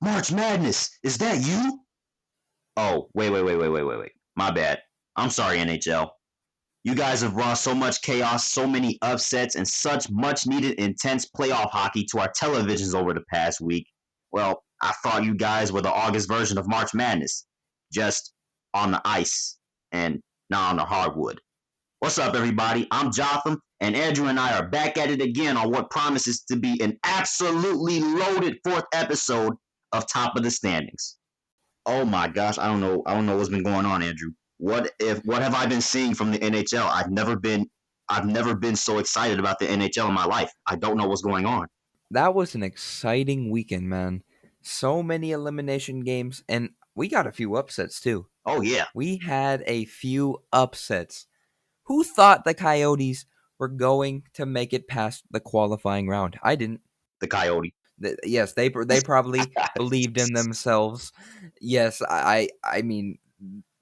March Madness, is that you? Oh, wait. My bad. I'm sorry, NHL. You guys have brought so much chaos, so many upsets, and such much needed intense playoff hockey to our televisions over the past week. Well, I thought you guys were the August version of March Madness, just on the ice and not on the hardwood. What's up, everybody? I'm Jotham, and Andrew and I are back at it again on what promises to be an absolutely loaded fourth episode of Top of the Standings. Oh my gosh, I don't know what's been going on, Andrew. What have I been seeing from the NHL? I've never been so excited about the NHL in my life. I don't know what's going on. That was an exciting weekend, man. So many elimination games, and we got a few upsets too. Oh yeah, We had a few upsets. Who thought the Coyotes were going to make it past the qualifying round? I didn't. the Coyote. Yes, they probably believed in themselves. Yes, I mean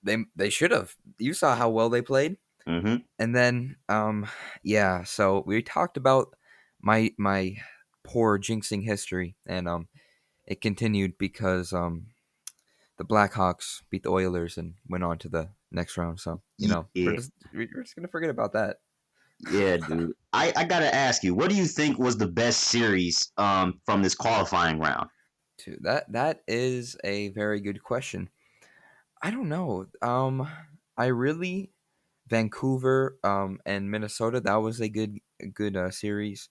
they should have. You saw how well they played, Mm-hmm. and then yeah. So we talked about my poor jinxing history, and it continued because the Blackhawks beat the Oilers and went on to the next round. So Yeah, we're just gonna forget about that. yeah, dude. I gotta ask you, what do you think was the best series from this qualifying round? Too. That is a very good question. I don't know. I really Vancouver and Minnesota. That was a good series.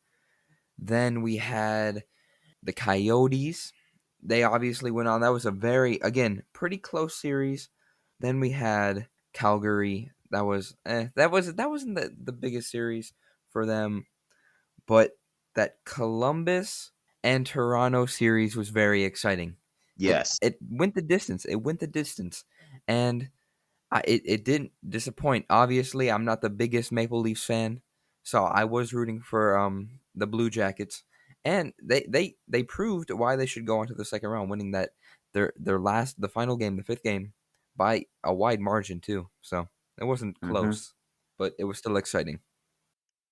Then we had the Coyotes. They obviously went on. That was a very again pretty close series. Then we had Calgary. That wasn't the biggest series for them, but that Columbus and Toronto series was very exciting. It Yes. it went the distance. It went the distance, and it didn't disappoint. Obviously, I'm not the biggest Maple Leafs fan, so I was rooting for the Blue Jackets, and they proved why they should go on to the second round, winning the final game, the fifth game, by a wide margin too. So it wasn't Mm-hmm. close, but it was still exciting.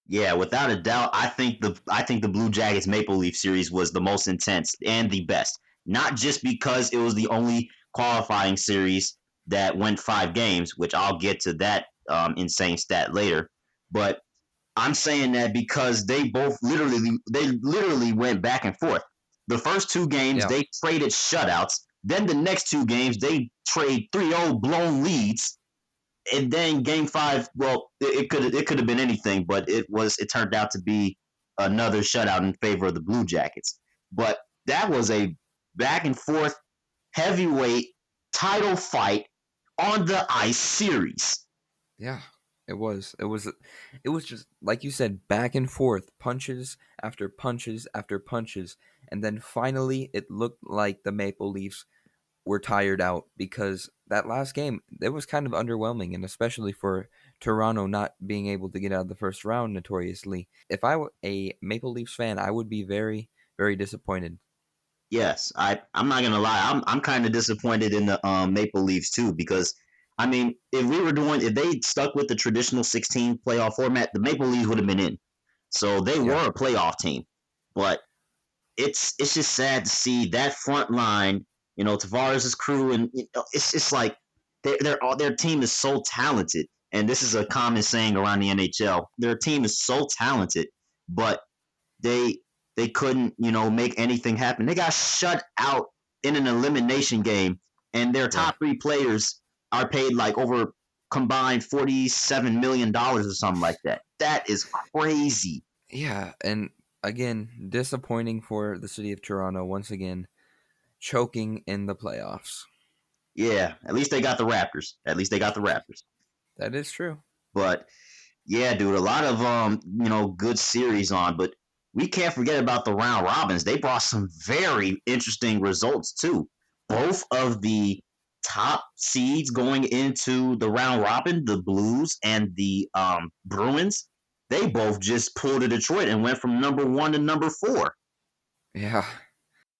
Yeah, without a doubt, I think the Blue Jackets Maple Leaf series was the most intense and the best. Not just because it was the only qualifying series that went 5 games, which I'll get to that insane stat later, but I'm saying that because they literally went back and forth. The first 2 games Yeah, they traded shutouts. Then the next 2 games they trade 3-0 blown leads, and then game 5, well, it could have been anything, but it turned out to be another shutout in favor of the Blue Jackets. But that was a back and forth heavyweight title fight on the ice series. yeah. It was just like you said, back and forth, punches after punches after punches, and then finally it looked like the Maple Leafs were tired out because that last game it was kind of underwhelming, and especially for Toronto not being able to get out of the first round notoriously. If I were a Maple Leafs fan, I would be very, very disappointed. Yes, I'm not gonna lie. I'm kind of disappointed in the Maple Leafs too, because I mean, if they stuck with the traditional 16 playoff format, the Maple Leafs would have been in. So they Yeah, were a playoff team, but it's just sad to see that front line. Tavares' crew, and it's just like their team is so talented, and this is a common saying around the NHL. Their team is so talented, but they they couldn't make anything happen. They got shut out in an elimination game, and their yeah, top 3 players are paid like over combined $47 million or something like that. That is crazy. yeah. And again, disappointing for the city of Toronto once again, choking in the playoffs. Yeah, at least they got the Raptors. At least they got the Raptors. That is true. But yeah, dude, a lot of good series on, but we can't forget about the round robins. They brought some very interesting results too. Both of the top seeds going into the round robin, the Blues and the Bruins, they both just pulled a Detroit and went from number 1 to number 4. Yeah,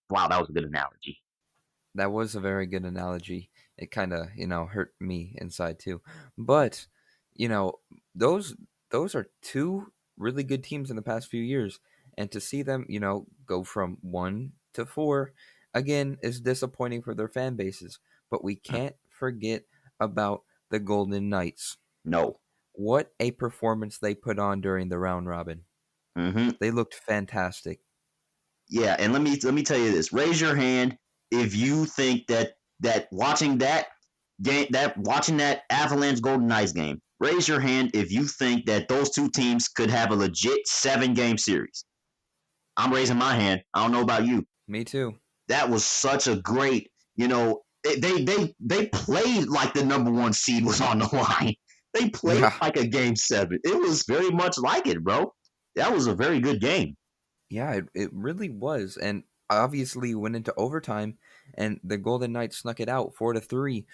Wow, that was a good analogy. that was a very good analogy. It kind of, hurt me inside too. But, you know, those those are two really good teams in the past few years, and to see them, go from 1 to 4, again is disappointing for their fan bases. But we can't forget about the Golden Knights. No. What a performance they put on during the round robin. Hmm. They looked fantastic. Yeah, and let me tell you this. Raise your hand if you think that watching that game, that watching that Avalanche Golden Knights game. Raise your hand if you think that those two teams could have a legit 7 game series. I'm raising my hand. I don't know about you. Me too. That was such a great, they played like the number one seed was on the line. They played Yeah. like a game 7. It was very much like it, bro. That was a very good game. Yeah, it really was. And obviously went into overtime and the Golden Knights snuck it out 4-3.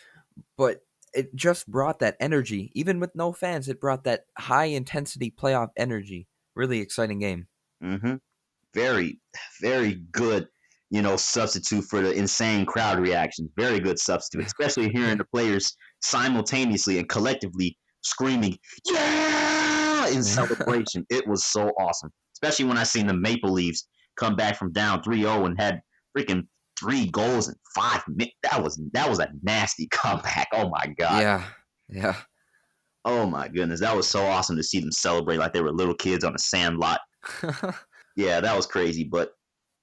But it just brought that energy. Even with no fans, it brought that high intensity playoff energy. Really exciting game. Hmm. Very, very good, substitute for the insane crowd reactions. Very good substitute, especially hearing Yeah. the players simultaneously and collectively screaming, yeah, in celebration. It was so awesome, especially when I seen the Maple Leafs come back from down 3-0 and had freaking 3 goals in 5 minutes. That was a nasty comeback. Oh my god. Yeah. Yeah. Oh my goodness. That was so awesome to see them celebrate like they were little kids on a sand lot. Yeah, that was crazy. But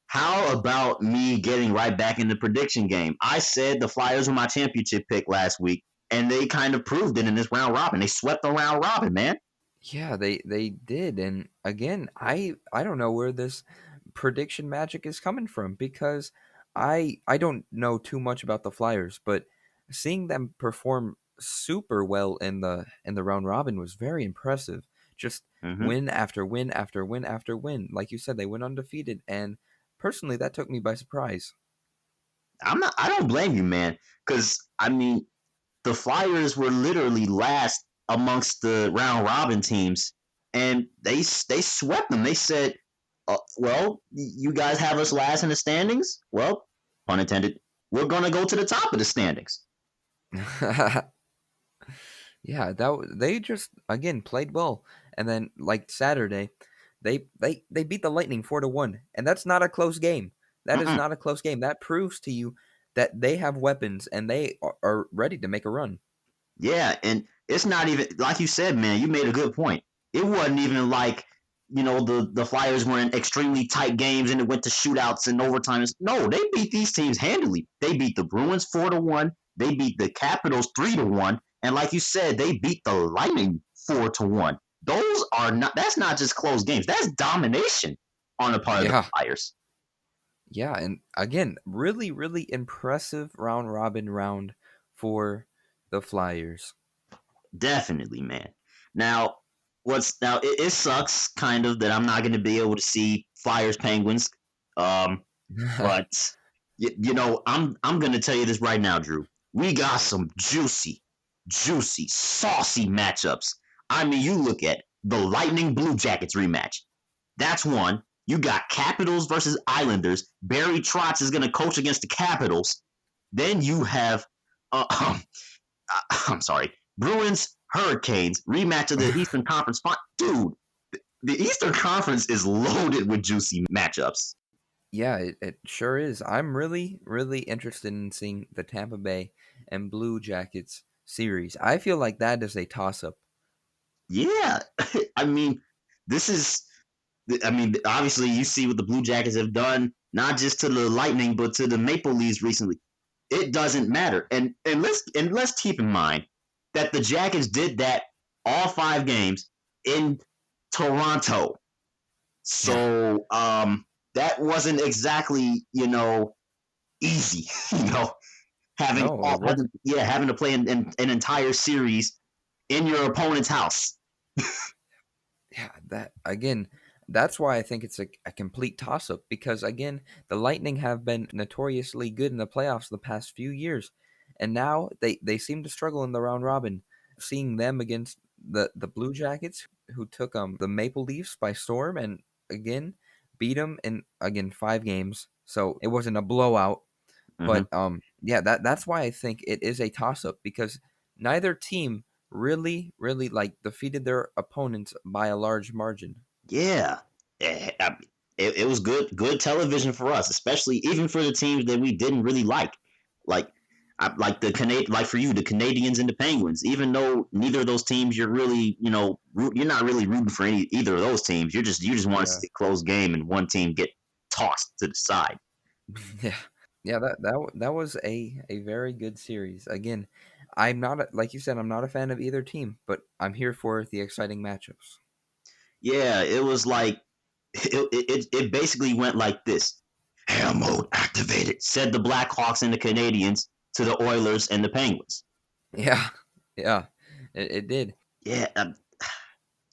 how about me getting right back in the prediction game? I said the Flyers were my championship pick last week, and they kind of proved it in this round robin. They swept the round robin, man. Yeah, they did. And again, I don't know where this prediction magic is coming from because I don't know too much about the Flyers, but seeing them perform super well in the round robin was very impressive. Just Hmm. win after win after win after win. Like you said, they went undefeated, and personally that took me by surprise. I don't blame you, man, because I mean the Flyers were literally last amongst the round robin teams, and they swept them. They said, "Well, you guys have us last in the standings. Well, pun intended. We're gonna go to the top of the standings." Yeah, they just again played well, and then like Saturday, they beat the Lightning 4-1, and that's not a close game. That is Mm-mm. not a close game. That proves to you that they have weapons and they are ready to make a run. Yeah, and it's not even like you said, man. You made a good point. It wasn't even like the Flyers were in extremely tight games and it went to shootouts and overtimes. No, they beat these teams handily. They beat the Bruins 4-1. They beat the Capitals 3-1, and like you said, they beat the Lightning 4-1. Those are not. That's not just close games. That's domination on the part of the Yeah, Flyers. yeah, and again, really impressive round robin round for the Flyers. Definitely, man. Now, it sucks kind of that I'm not going to be able to see Flyers Penguins. Um, but I'm going to tell you this right now, Drew. We got some juicy, saucy matchups. I mean, you look at the Lightning Blue Jackets rematch. That's one. You got Capitals versus Islanders. Barry Trotz is going to coach against the Capitals. Then you have uh, I'm sorry, Bruins Hurricanes rematch of the Eastern Conference. Dude, the Eastern Conference is loaded with juicy matchups. Yeah, it sure is. I'm really interested in seeing the Tampa Bay and Blue Jackets series. I feel like that is a toss up. Yeah, I mean, this is. I mean, obviously, you see what the Blue Jackets have done, not just to the Lightning, but to the Maple Leafs recently. It doesn't matter, and let's keep in mind that the Jackets did that all 5 games in Toronto. Yeah. So that wasn't exactly easy. you know No, it was. having to play an entire series in your opponent's house. Yeah, that again, that's why I think it's a complete toss up because again, the Lightning have been notoriously good in the playoffs the past few years. And now they seem to struggle in the round robin. Seeing them against the Blue Jackets who took the Maple Leafs by storm and again beat them in again 5 games. So it wasn't a blowout, Hmm. but yeah, that's why I think it is a toss up because neither team really like defeated their opponents by a large margin. Yeah. it was good television for us, especially even for the teams that we didn't really like like the like for you, the Canadians and the Penguins. Even though neither of those teams you're really, you're not really rooting for either of those teams. You just want to Yeah. see a close game and one team get tossed to the side. Yeah. Yeah, that was a very good series. Again, I'm not like you said, I'm not a fan of either team, but I'm here for the exciting matchups. Yeah, it was like it basically went like this. Hair mode activated, said the Blackhawks and the Canadians to the Oilers and the Penguins. Yeah, yeah, it did. Yeah,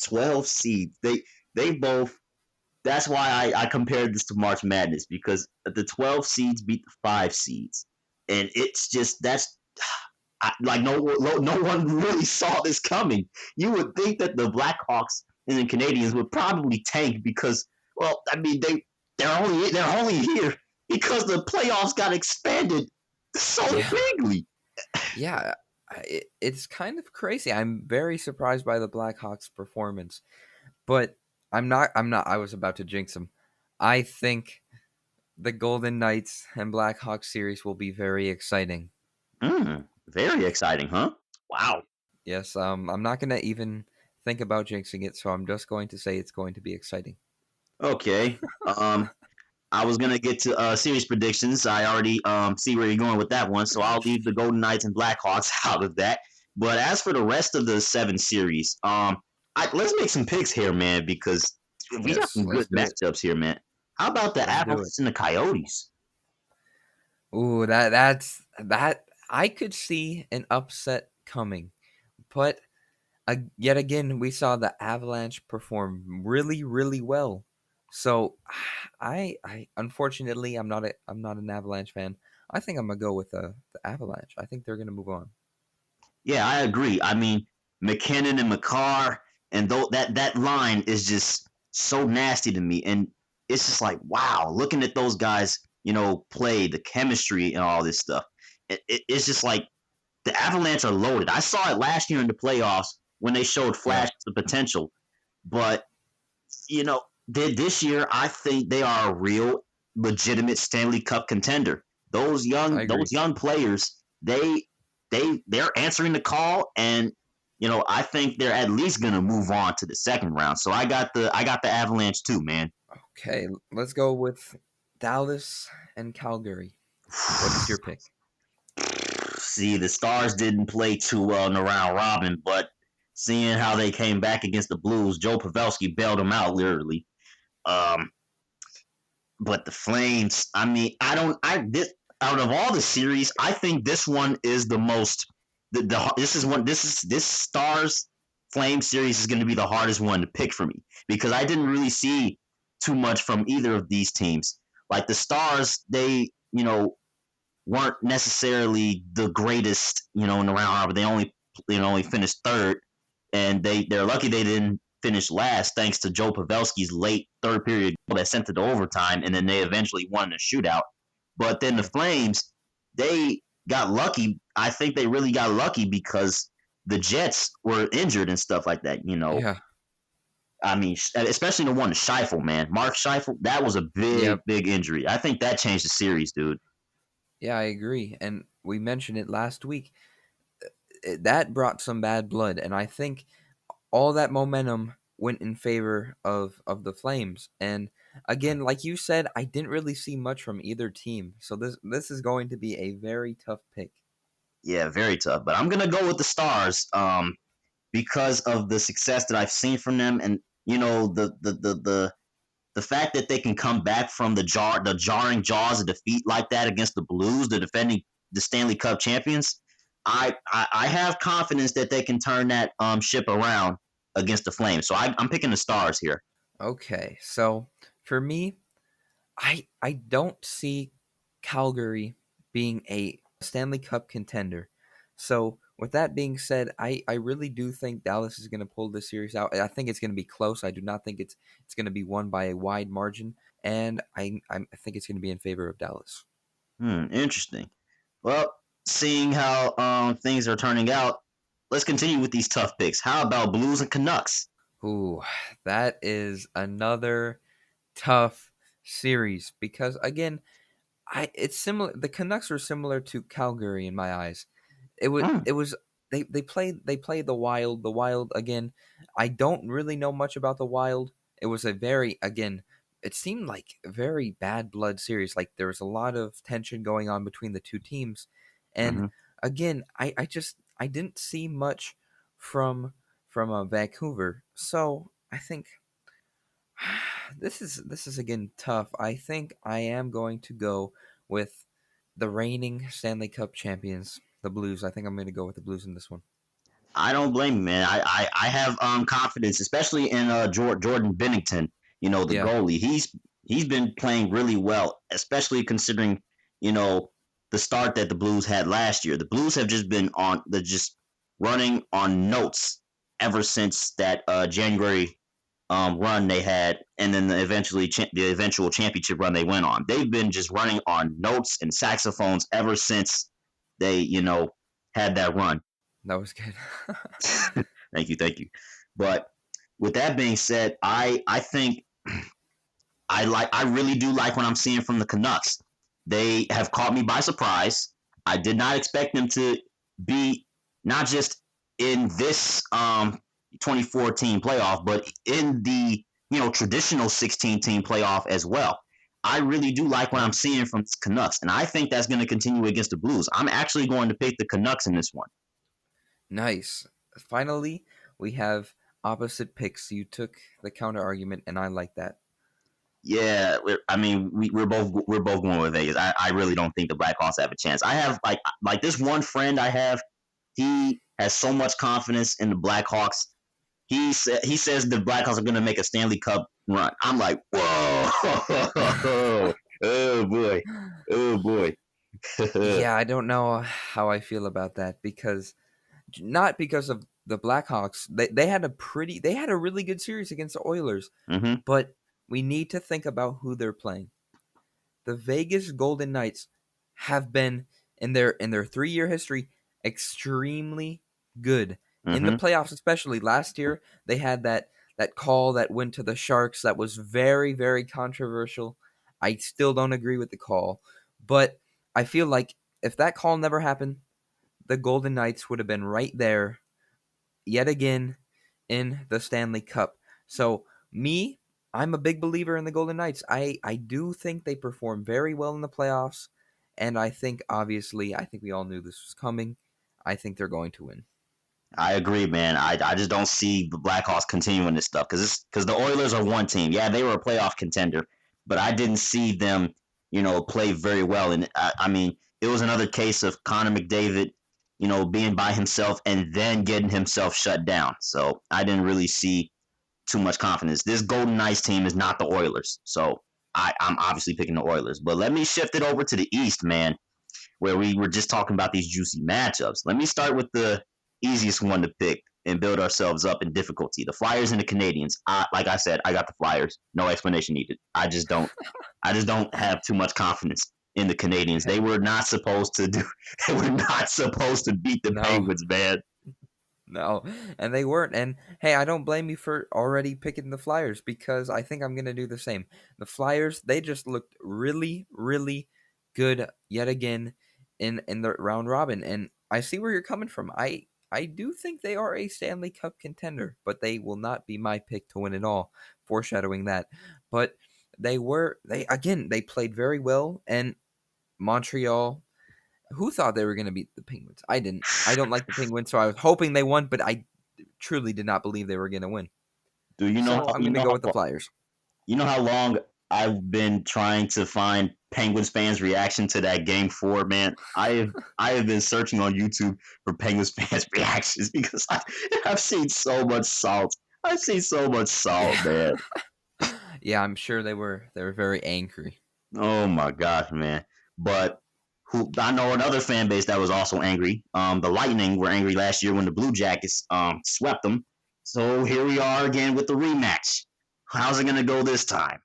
12 seeds. They both. That's why I compared this to March Madness, because the 12 seeds beat the 5 seeds, and it's just like no one really saw this coming. You would think that the Blackhawks and the Canadians would probably tank because, well, I mean they're only here because the playoffs got expanded so Yeah, bigly. yeah. It's kind of crazy. I'm very surprised by the Blackhawks' performance, but I'm not. I'm not. I was about to jinx them. I think the Golden Knights and Blackhawks series will be very exciting. Very exciting, huh? Wow. Yes. I'm not gonna even think about jinxing it, so I'm just going to say it's going to be exciting. Okay. I was gonna get to series predictions. I already see where you're going with that one, so I'll leave the Golden Knights and Blackhawks out of that. But as for the rest of the 7 series, let's make some picks here, man, because we got Yes, some good let's do it. matchups here, man. How about the Let's do it. Avalanche and the Coyotes? Ooh, that I could see an upset coming, but yet again we saw the Avalanche perform really, really well. So I unfortunately I'm not an Avalanche fan. I think I'm gonna go with the Avalanche. I think they're gonna move on. Yeah, I agree. I mean, McKinnon and McCarr, and though that line is just so nasty to me, and it's just like, wow, looking at those guys, play the chemistry and all this stuff. It's just like the Avalanche are loaded. I saw it last year in the playoffs when they showed Yeah, flashes of potential, but you know, this year I think they are a real legitimate Stanley Cup contender. Those I young agree. those young players, they're answering the call, and I think they're at least gonna move on to the second round. So I got the Avalanche too, man. Okay, let's go with Dallas and Calgary. What is your pick? See, the Stars didn't play too well in the round robin, but seeing how they came back against the Blues, Joe Pavelski bailed them out literally. Um, but the Flames, I mean, I don't, I this out of all the series, I think this one is the most. This is one. This Stars Flame series is going to be the hardest one to pick for me because I didn't really see too much from either of these teams. Like the Stars, they weren't necessarily the greatest, in the round robin. They only finished third, and they're lucky they didn't finish last thanks to Joe Pavelski's late third period goal that sent it to overtime, and then they eventually won in a shootout. But then the Yeah, Flames, they got lucky. I think they really got lucky because the Jets were injured and stuff like that. yeah, I mean, especially the one, Scheifele, man, Mark Scheifele. That was a big, yep. big injury. I think that changed the series, dude. Yeah, I agree. And we mentioned it last week. That brought some bad blood, and I think all that momentum went in favor of the Flames. And again, like you said, I didn't really see much from either team. So this is going to be a very tough pick. Yeah, very tough. But I'm gonna go with the Stars. Because of the success that I've seen from them, and the fact that they can come back from the jarring jaws of defeat like that against the Blues, the Stanley Cup champions. I have confidence that they can turn that ship around against the Flames. So I'm picking the Stars here. Okay, so for me, I don't see Calgary being a Stanley Cup contender. So with that being said, I really do think Dallas is going to pull this series out. I think it's going to be close. I do not think it's going to be won by a wide margin, and I think it's going to be in favor of Dallas. Interesting. Well, seeing how things are turning out, let's continue with these tough picks. How about Blues and Canucks? Ooh, that is another tough series because again, it's similar. The Canucks are similar to Calgary in my eyes. Mm, It was they played the Wild. The Wild again. I don't really know much about the Wild. It was a very again. It seemed like a very bad blood series. Like there was a lot of tension going on between the two teams, and hmm again, I didn't see much from Vancouver. So I think this is again tough. I think I am going to go with the reigning Stanley Cup champions, the Blues. I think I'm going to go with the Blues in this one. I don't blame you, man. I have confidence, especially in Jordan Bennington. You know, the Yeah, goalie. He's been playing really well, especially considering you know the start that the Blues had last year. The Blues have just been on the just running on notes ever since that January run they had, and then the eventual championship run they went on. They've been just running on notes and saxophones ever since they had that run. that was good. Thank you. But with that being said, I think I really do like what I'm seeing from the Canucks. They have caught me by surprise. I did not expect them to be not just in this 2014 playoff, but in the traditional 16 team playoff as well. I really do like what Yeah, I'm seeing from the Canucks, and I think that's going to continue against the Blues. I'm actually going to pick the Canucks in this one. nice. Finally, we have opposite picks. You took the counter argument, and I like that. Yeah, I mean, we're both going with Vegas. I really don't think the Blackhawks have a chance. I have like this one friend I have. He has so much confidence in the Blackhawks. He says the Blackhawks are going to make a Stanley Cup run. I'm like, whoa, oh boy, oh boy. Yeah, I don't know how I feel about that because not because of the Blackhawks. They had a really good series against the Oilers, hmm but we need to think about who they're playing. The Vegas Golden Knights have been in their 3-year history extremely good. In the hmm playoffs, especially last year, they had that call that went to the Sharks that was very, very controversial. I still don't agree with the call, but I feel like if that call never happened, the Golden Knights would have been right there yet again in the Stanley Cup. So me, I'm a big believer in the Golden Knights. I do think they perform very well in the playoffs, and I think obviously I think we all knew this was coming. I think they're going to win. I agree, man. I just don't see the Blackhawks continuing this stuff because the Oilers are one team. Yeah, they were a playoff contender, but I didn't see them, play very well. And I mean, it was another case of Connor McDavid, being by himself and then getting himself shut down. So I didn't really see too much confidence. This Golden Knights team is not the Oilers, so I'm obviously picking the Oilers. But let me shift it over to the East, man, where we were just talking about these juicy matchups. Let me start with the easiest one to pick and build ourselves up in difficulty. The Flyers and the Canadians. Like I said, I got the Flyers. No explanation needed. I just don't. I just don't have too much confidence in the Canadians. They were not supposed to do. They were not supposed to beat the No, Penguins, man. no, and they weren't. And hey, I don't blame you for already picking the Flyers because I think I'm going to do the same. The Flyers, they just looked really, really good yet again in the round robin, and I see where you're coming from. I do think they are a Stanley Cup contender, but they will not be my pick to win it all. Foreshadowing that, but they played very well, and Montreal. Who thought they were going to beat the Penguins? I didn't. I don't like the Penguins, so I was hoping they won, but I truly did not believe they were going to win. Do you know So how I'm you going to know go with the how Flyers. you know how long I've been trying to find Penguins fans' reaction to that game 4, man. I have been searching on YouTube for Penguins fans' reactions because I've seen so much salt. I've seen so much salt, Yeah, man. yeah, I'm sure they were very angry. Oh my gosh, man. But who I know another fan base that was also angry. The Lightning were angry last year when the Blue Jackets swept them. So here we are again with the rematch. How's it gonna go this time?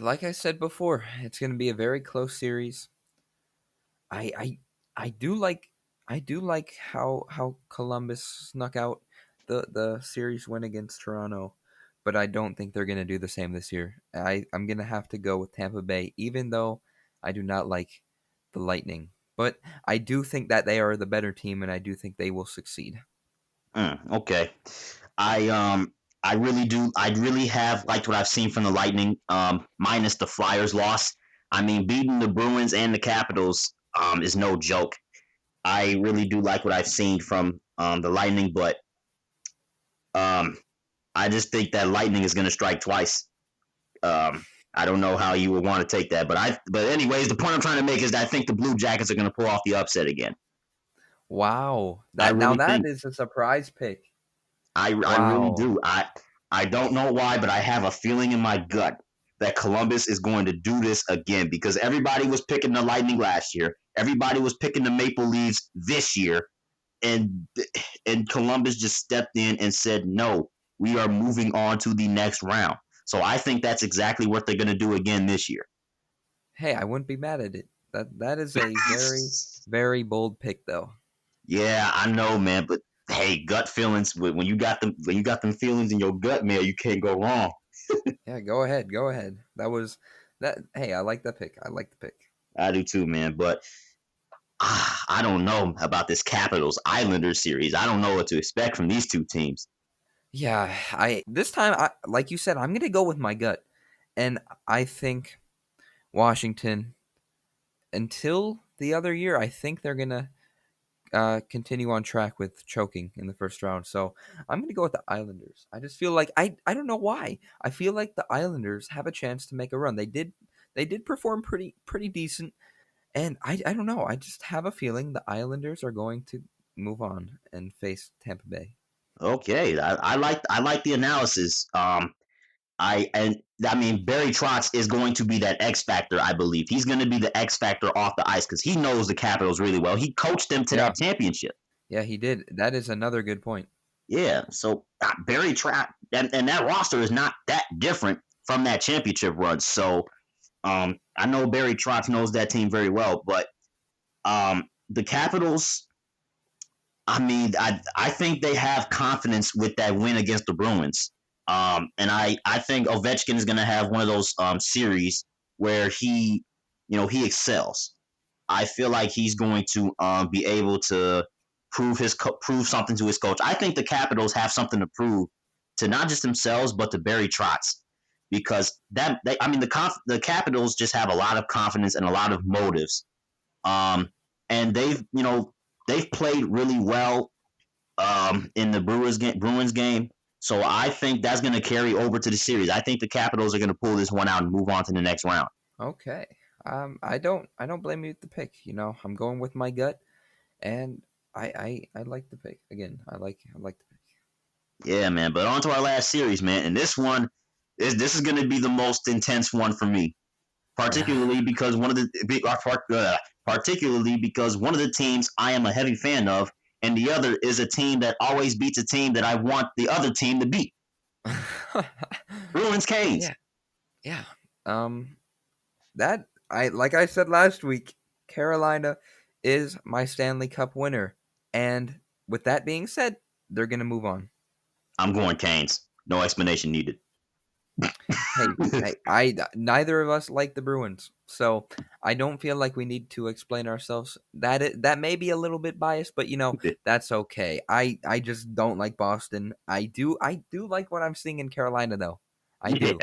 Like I said before, it's going to be a very close series. I I I do like how Columbus snuck out the series win against Toronto, but I don't think they're going to do the same this year. I'm going to have to go with Tampa Bay, even though I do not like the Lightning. But I do think that they are the better team, and I do think they will succeed. Okay. I really do. I really have liked what I've seen from the Lightning. Minus the Flyers loss. I mean, beating the Bruins and the Capitals is no joke. I really do like what I've seen from the Lightning, but um, I just think that Lightning is going to strike twice. I don't know how you would want to take that, but anyways, the point I'm trying to make is that I think the Blue Jackets are going to pull off the upset again. Wow, I really that think is a surprise pick. I really Wow. do. I don't know why, but I have a feeling in my gut that Columbus is going to do this again because everybody was picking the Lightning last year. Everybody was picking the Maple Leafs this year, and and Columbus just stepped in and said, "No, we are moving on to the next round." So I think that's exactly what they're going to do again this year. Hey, I wouldn't be mad at it. That is a very very bold pick, though. Yeah, I know, man, but hey, gut feelings. When you got them feelings in your gut, man, you can't go wrong. Yeah, go ahead, go ahead. That was that. Hey, I like that pick. I like the pick. I do too, man. But I don't know about this Capitals Islanders series. I don't know what to expect from these two teams. Yeah, I this time, I like you said, I'm gonna go with my gut, and I think Washington until the other year, I think they're gonna continue on track with choking in the first round. So I'm going to go with the Islanders. I just feel like I don't know why. I feel like the Islanders have a chance to make a run. They did perform pretty decent, and I don't know. I just have a feeling the Islanders are going to move on and face Tampa Bay. Okay, I like the analysis. I mean Barry Trotz is going to be that X factor. I believe he's going to be the X factor off the ice because he knows the Capitals really well. He coached them to Yeah, that championship. yeah, he did. That is another good point. Yeah, so Barry Trotz and that roster is not that different from that championship run. So I know Barry Trotz knows that team very well, but the Capitals. I mean, I think they have confidence with that win against the Bruins. And I think Ovechkin is going to have one of those series where he excels. I feel like he's going to be able to prove something to his coach. I think the Capitals have something to prove to not just themselves but to Barry Trotz because the Capitals just have a lot of confidence and a lot of motives. And they've played really well in the Bruins game. So I think that's going to carry over to the series. I think the Capitals are going to pull this one out and move on to the next round. Okay. I don't blame you with the pick. I'm going with my gut, and I like the pick again. I like the pick. Yeah, man. But on to our last series, man. And this is going to be the most intense one for me, particularly because particularly because one of the teams I am a heavy fan of, and the other is a team that always beats a team that I want the other team to beat. Bruins Canes. Yeah, yeah. Um, that I like I said last week, Carolina is my Stanley Cup winner, and with that being said, they're gonna move on. I'm going Canes. No explanation needed. Hey, I neither of us like the Bruins, so I don't feel like we need to explain ourselves. That may be a little bit biased, but that's okay. I just don't like Boston. I do like what I'm seeing in Carolina though. I Yeah, do.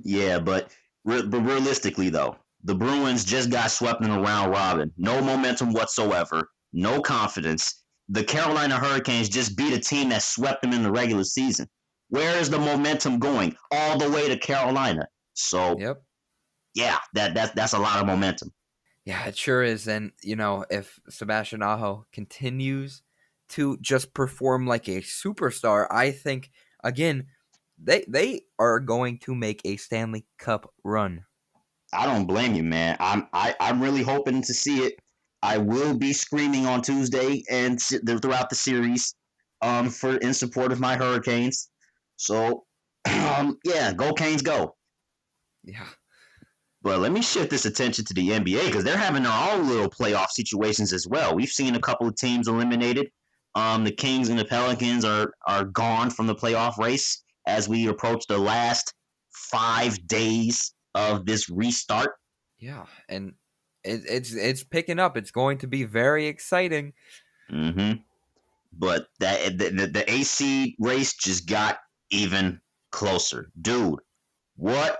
yeah, but realistically though, the Bruins just got swept in a round robin. No momentum whatsoever. No confidence. The Carolina Hurricanes just beat a team that swept them in the regular season. Where is the momentum going? All the way to Carolina. So Yep. yeah, that's a lot of momentum. Yeah, it sure is. And if Sebastian Aho continues to just perform like a superstar, I think again they are going to make a Stanley Cup run. I don't blame you, man. I'm really hoping to see it. I will be screaming on Tuesday and throughout the series, for in support of my Hurricanes. So, yeah, go Canes, go. Yeah. But let me shift this attention to the NBA because they're having their own little playoff situations as well. We've seen a couple of teams eliminated. The Kings and the Pelicans are gone from the playoff race, as we approach the last 5 days of this restart. Yeah, and it's picking up. It's going to be very exciting. Mm-hmm. But the AC race just got even closer. Dude, what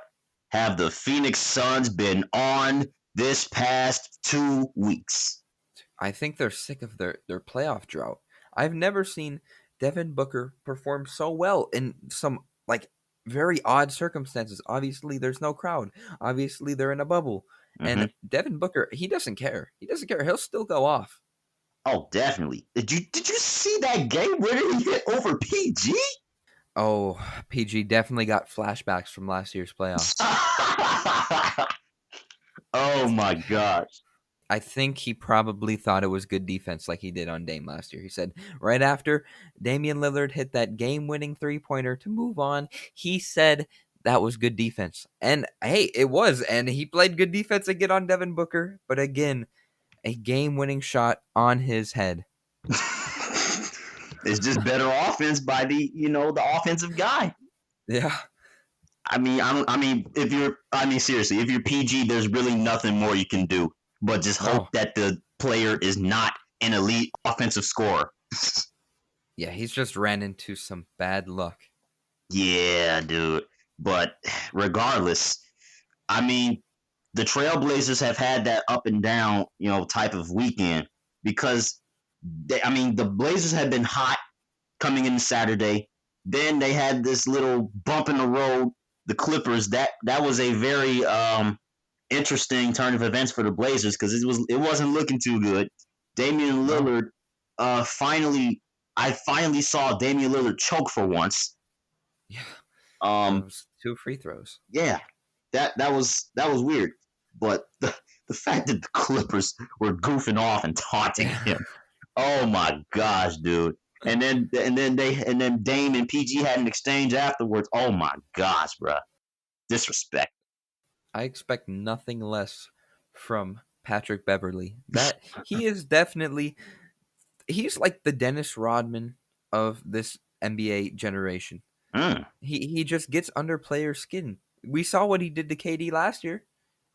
have the Phoenix Suns been on this past 2 weeks? I think they're sick of their playoff drought. I've never seen Devin Booker perform so well in some like very odd circumstances. Obviously, there's no crowd. Obviously, they're in a bubble. Mm-hmm. And Devin Booker, he doesn't care. He doesn't care. He'll still go off. Oh, definitely. Did you see that game winner he hit over PG? Oh, PG definitely got flashbacks from last year's playoffs. Oh my gosh. I think he probably thought it was good defense like he did on Dame last year. He said right after Damian Lillard hit that game-winning three-pointer to move on, he said that was good defense. And hey, it was. And he played good defense again on Devin Booker. But again, a game-winning shot on his head. It's just better offense by the offensive guy. Yeah. Seriously, if you're PG, there's really nothing more you can do but just hope No. that the player is not an elite offensive scorer. Yeah, he's just ran into some bad luck. Yeah, dude. But regardless, I mean, the Trailblazers have had that up and down, type of weekend because the Blazers have been hot coming into Saturday. Then they had this little bump in the road. The Clippers. That was a very interesting turn of events for the Blazers because it wasn't looking too good. Damian No. Lillard. I finally saw Damian Lillard choke for once. Yeah. Um, Those two free throws. yeah, that was weird. But the fact that the Clippers were goofing off and taunting him. Oh my gosh, dude. And then Dame and PG had an exchange afterwards. Oh my gosh, bro. Disrespect. I expect nothing less from Patrick Beverly. That he is definitely he's like the Dennis Rodman of this NBA generation. Mm, He just gets under players' skin. We saw what he did to KD last year.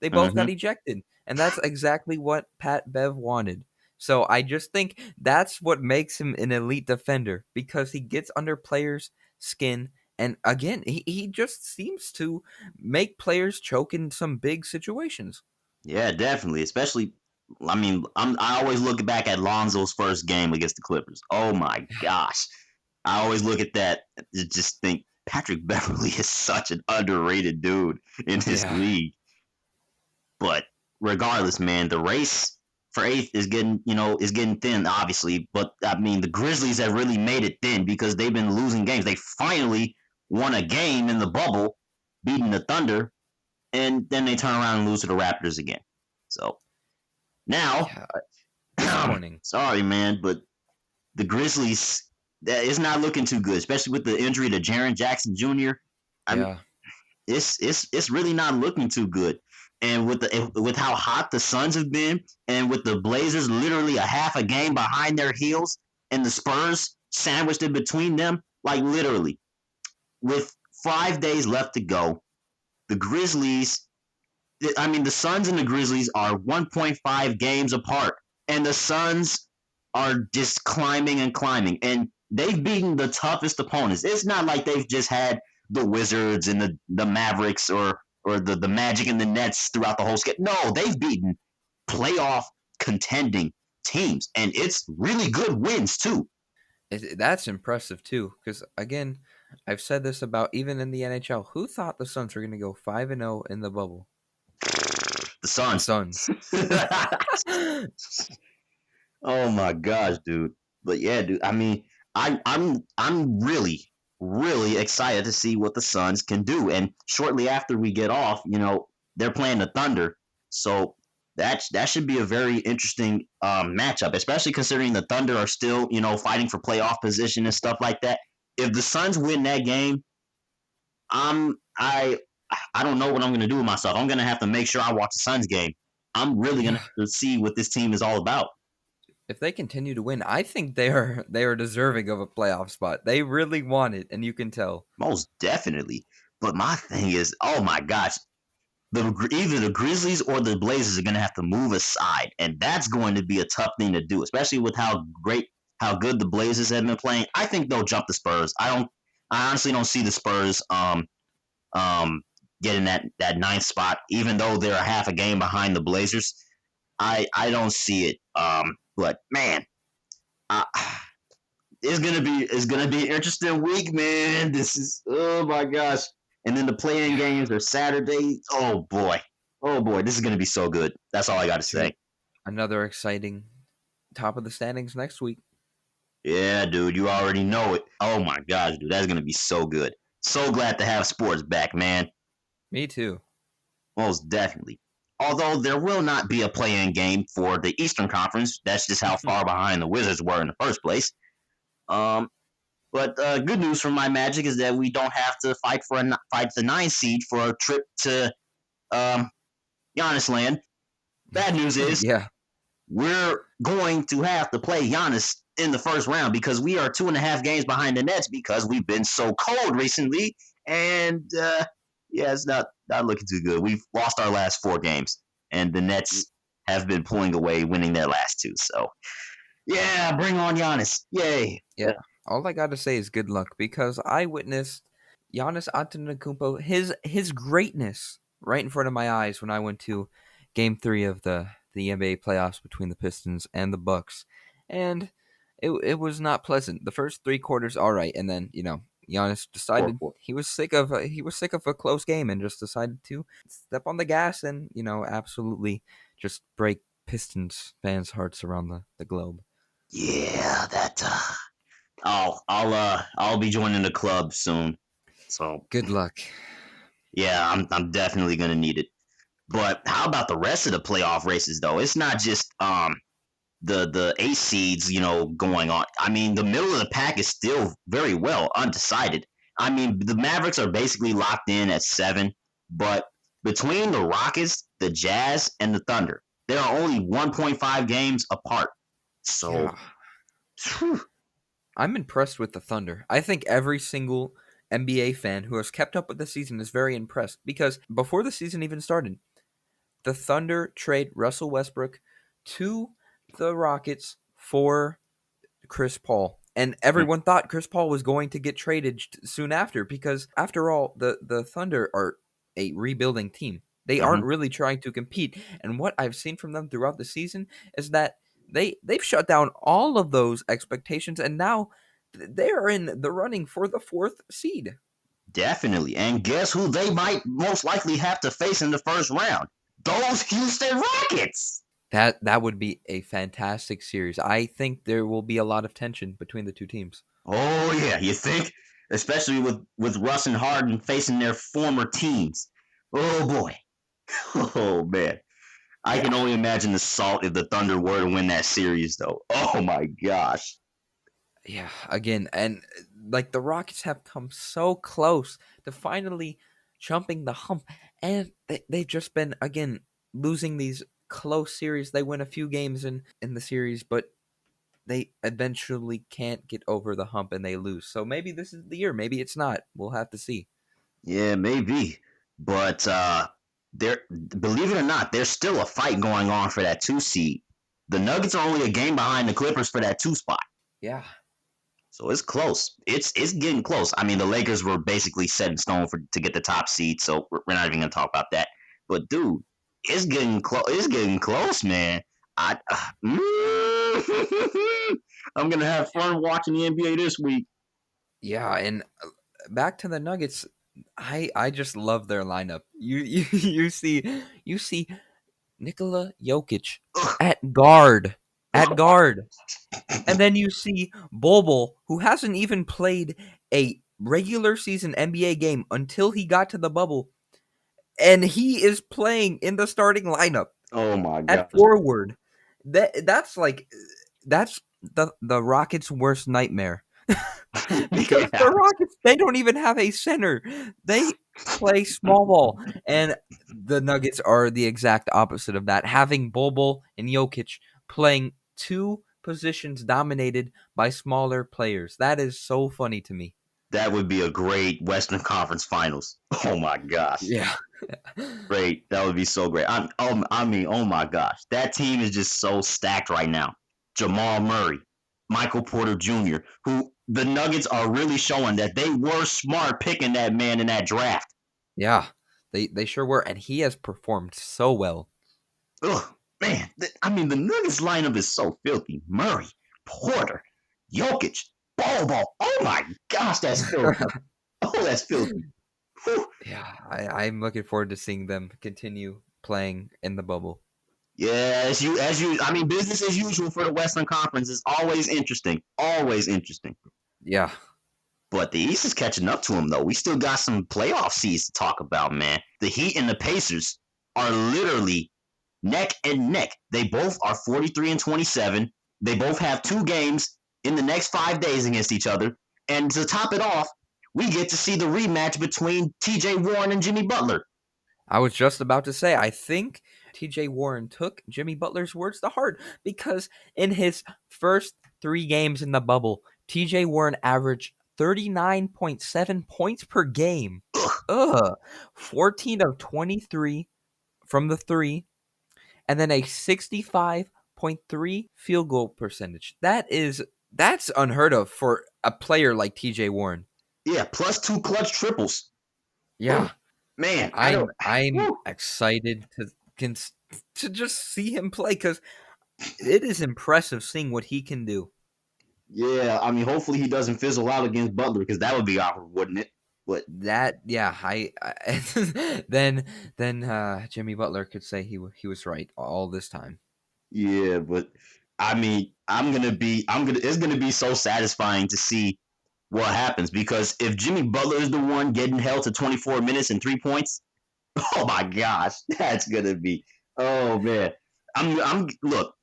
They both got mm-hmm. ejected, and that's exactly what Pat Bev wanted. So I just think that's what makes him an elite defender because he gets under players' skin. And again, he just seems to make players choke in some big situations. Yeah, definitely. Especially, I always look back at Lonzo's first game against the Clippers. Oh my gosh, I always look at that and just think Patrick Beverly is such an underrated dude in this Yeah. league. But regardless, man, the race for eighth is getting thin, obviously. But the Grizzlies have really made it thin because they've been losing games. They finally won a game in the bubble, beating the Thunder, and then they turn around and lose to the Raptors again. So now, Yeah. Disappointing. sorry, man, but the Grizzlies that is not looking too good, especially with the injury to Jaren Jackson Jr. I'm Yeah. it's really not looking too good. And with how hot the Suns have been, and with the Blazers literally a half a game behind their heels, and the Spurs sandwiched in between them, like literally, with 5 days left to go, the Grizzlies. The Suns and the Grizzlies are 1.5 games apart, and the Suns are just climbing and climbing, and they've beaten the toughest opponents. It's not like they've just had the Wizards and the Mavericks or the Magic and the Nets throughout the whole schedule. No, they've beaten playoff contending teams, and it's really good wins too. That's impressive too, because again, I've said this about even in the NHL. Who thought the Suns were going to go 5-0 in the bubble? The The Suns. Suns. Oh my gosh, dude. But yeah, dude. I'm really really excited to see what the Suns can do. And shortly after we get off, they're playing the Thunder, so that should be a very interesting matchup, especially considering the Thunder are still fighting for playoff position and stuff like that. If the Suns win that game, I I don't know what I'm gonna do with myself. I'm gonna have to make sure I watch the Suns game. I'm really gonna Yeah, have to see what this team is all about. If they continue to win, I think they are deserving of a playoff spot. They really want it, and you can tell. Most definitely. But my thing is, oh my gosh, either the Grizzlies or the Blazers are going to have to move aside, and that's going to be a tough thing to do, especially with how good the Blazers have been playing. I think they'll jump the Spurs. I honestly don't see the Spurs um getting that ninth spot, even though they're a half a game behind the Blazers. I don't see it. But man, I, it's gonna be an interesting week, man. This is oh my gosh. And then the playing Yeah. games are Saturday. Oh boy, this is gonna be so good. That's all I got to To say. another exciting top of the standings next week. Yeah, dude, you already know it. Oh my gosh, dude, that's gonna be so good. So glad to have sports back, man. Me too. Most definitely. Although there will not be a play-in game for the Eastern Conference. That's just how far behind the Wizards were in the first place. Um, But good news for my Magic is that we don't have to fight the 9 seed for a trip to um, Giannis land. Bad news is Yeah. we're going to have to play Giannis in the first round because we are 2.5 games behind the Nets because we've been so cold recently, and yeah, it's not looking too good. We've lost our last 4 games, and the Nets have been pulling away, winning their last 2. So yeah, bring on Giannis! Yay! Yeah. All I got to say is good luck because I witnessed Giannis Antetokounmpo, his greatness right in front of my eyes when I went to Game 3 of the NBA playoffs between the Pistons and the Bucks, and it was not pleasant. The first 3 quarters, all right, and then Giannis Poor, decided poor. he was sick of a close game and just decided to step on the gas and absolutely just break Pistons fans' hearts around the globe. Yeah, that. I'll be joining the club soon. So Good luck. yeah, I'm definitely gonna need it. But how about the rest of the playoff races though? It's not just the 8 seeds, going on. I mean, the middle of the pack is still very well undecided. I mean, the Mavericks are basically locked in at 7, but between the Rockets, the Jazz, and the Thunder, there are only 1.5 games apart. So, Yeah. whew, I'm impressed with the Thunder. I think every single NBA fan who has kept up with the season is very impressed because before the season even started, the Thunder trade Russell Westbrook to the Rockets for Chris Paul. And everyone thought Chris Paul was going to get traded soon after because, after all, the Thunder are a rebuilding team. They mhm. aren't really trying to compete. And what I've seen from them throughout the season is that they've shut down all of those expectations, and now they are in the running for the 4th seed. Definitely. And guess who they might most likely have to face in the first round? Those Houston Rockets. That would be a fantastic series. I think there will be a lot of tension between the two teams. Oh yeah, you think? Especially with Russ and Harden facing their former teams. Oh boy. Oh man. I Yeah. can only imagine the salt if the Thunder were to win that series though. Oh my gosh. Yeah, again, and like the Rockets have come so close to finally jumping the hump, and they've just been again losing these close series. They win a few games in the series, but they eventually can't get over the hump and they lose. So maybe this is the year. Maybe it's not. We'll have to see. Yeah, maybe. But there believe it or not, there's still a fight going on for that 2 seed. The Nuggets are only a game behind the Clippers for that 2 spot. Yeah, So it's close. It's getting close. I mean, the Lakers were basically set in stone to get the top seed, so we're not even gonna talk about that. But dude, it's getting close. It's getting close, man. I I'm gonna have fun watching the NBA this week. yeah, and back to the Nuggets. I just love their lineup. You see Nikola Jokic Ugh. at guard. At guard. And then you see Bobo, who hasn't even played a regular season NBA game until he got to the bubble, and he is playing in the starting lineup Oh my at gosh. forward. That's the Rockets' worst nightmare. Because the Yeah. Rockets, they don't even have a center. They play small ball. And the Nuggets are the exact opposite of that, having Bobo and Jokic playing two positions dominated by smaller players. That is so funny to me. That would be a great Western Conference Finals. Oh my gosh. Yeah. Great. That would be so great. Oh my gosh. That team is just so stacked right now. Jamal Murray, Michael Porter Jr., who the Nuggets are really showing that they were smart picking that man in that draft. Yeah. They sure were, and he has performed so well. Ugh, man. The Nuggets lineup is so filthy. Murray, Porter, Jokic, Ball. Oh my gosh, that's filthy. Oh, that's filthy. Whew. Yeah, I'm looking forward to seeing them continue playing in the bubble. Yeah, as you business as usual for the Western Conference is always interesting. Always interesting. Yeah. But the East is catching up to them though. We still got some playoff seeds to talk about, man. The Heat and the Pacers are literally neck and neck. They both are 43 and 27. They both have 2 games in the next 5 days against each other. And to top it off, we get to see the rematch between TJ Warren and Jimmy Butler. I was just about to say, I think TJ Warren took Jimmy Butler's words to heart because in his first 3 games in the bubble, TJ Warren averaged 39.7 points per game. Ugh. 14 of 23 from the three, and then a 65.3 field goal percentage. That's unheard of for a player like TJ Warren. Yeah, plus 2 clutch triples. Yeah. Oh, man, I'm whew. excited to just see him play because it is impressive seeing what he can do. Yeah, hopefully he doesn't fizzle out against Butler because that would be awkward, wouldn't it? But I then Jimmy Butler could say he was right all this time. yeah, but it's gonna be so satisfying to see what happens because if Jimmy Butler is the one getting held to 24 minutes and 3 points, oh my gosh, that's gonna be, oh man. I'm look,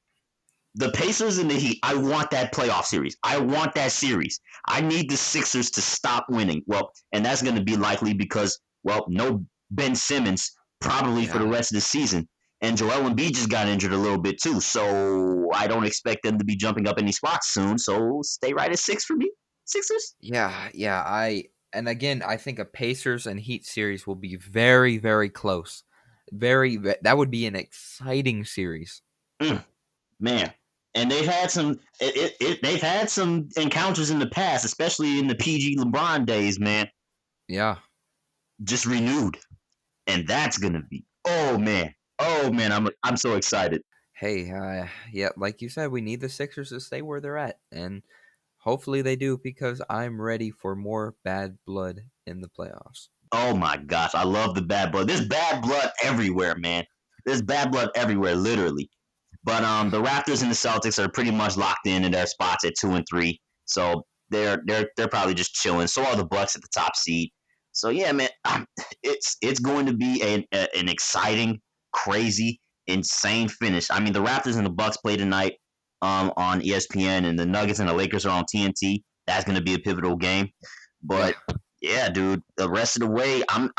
the Pacers and the Heat, I want that playoff series. I want that series. I need the Sixers to stop winning. Well, and that's going to be likely because, well, no Ben Simmons probably for the Yeah. rest of the season. And Joel Embiid just got injured a little bit too. So I don't expect them to be jumping up any spots soon. So stay right at 6 for me, Sixers. Yeah. And again, I think a Pacers and Heat series will be very, very close. That would be an exciting series. Mm, man. And they've had some encounters in the past, especially in the PG LeBron days, man. Yeah. Just renewed. And that's gonna be, oh man, I'm so excited. Hey, yeah, like you said, we need the Sixers to stay where they're at, and hopefully they do because I'm ready for more bad blood in the playoffs. Oh my gosh, I love the bad blood. There's bad blood everywhere, man. There's bad blood everywhere, literally. But the Raptors and the Celtics are pretty much locked in their spots at 2 and 3, so they're probably just chilling. So are the Bucks at the top seed. So yeah, man, it's going to be an exciting, crazy, insane finish. The Raptors and the Bucks play tonight on ESPN, and the Nuggets and the Lakers are on TNT. That's going to be a pivotal game. Yeah, But yeah, dude, the rest of the way, I'm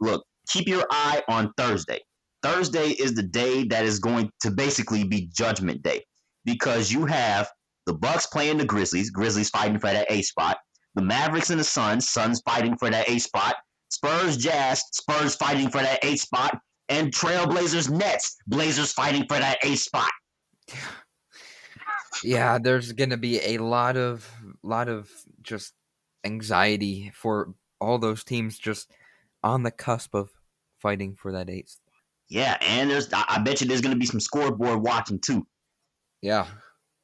look. Keep your eye on Thursday. Thursday is the day that is going to basically be Judgment Day because you have the Bucks playing the Grizzlies, Grizzlies fighting for that A spot, the Mavericks and the Suns fighting for that A spot, Spurs Jazz, Spurs fighting for that A spot, and Trailblazers Nets, Blazers fighting for that A spot. yeah. There's gonna be a lot of just anxiety for all those teams just on the cusp of fighting for that eighth. Yeah, and I bet you there's gonna be some scoreboard watching too. Yeah,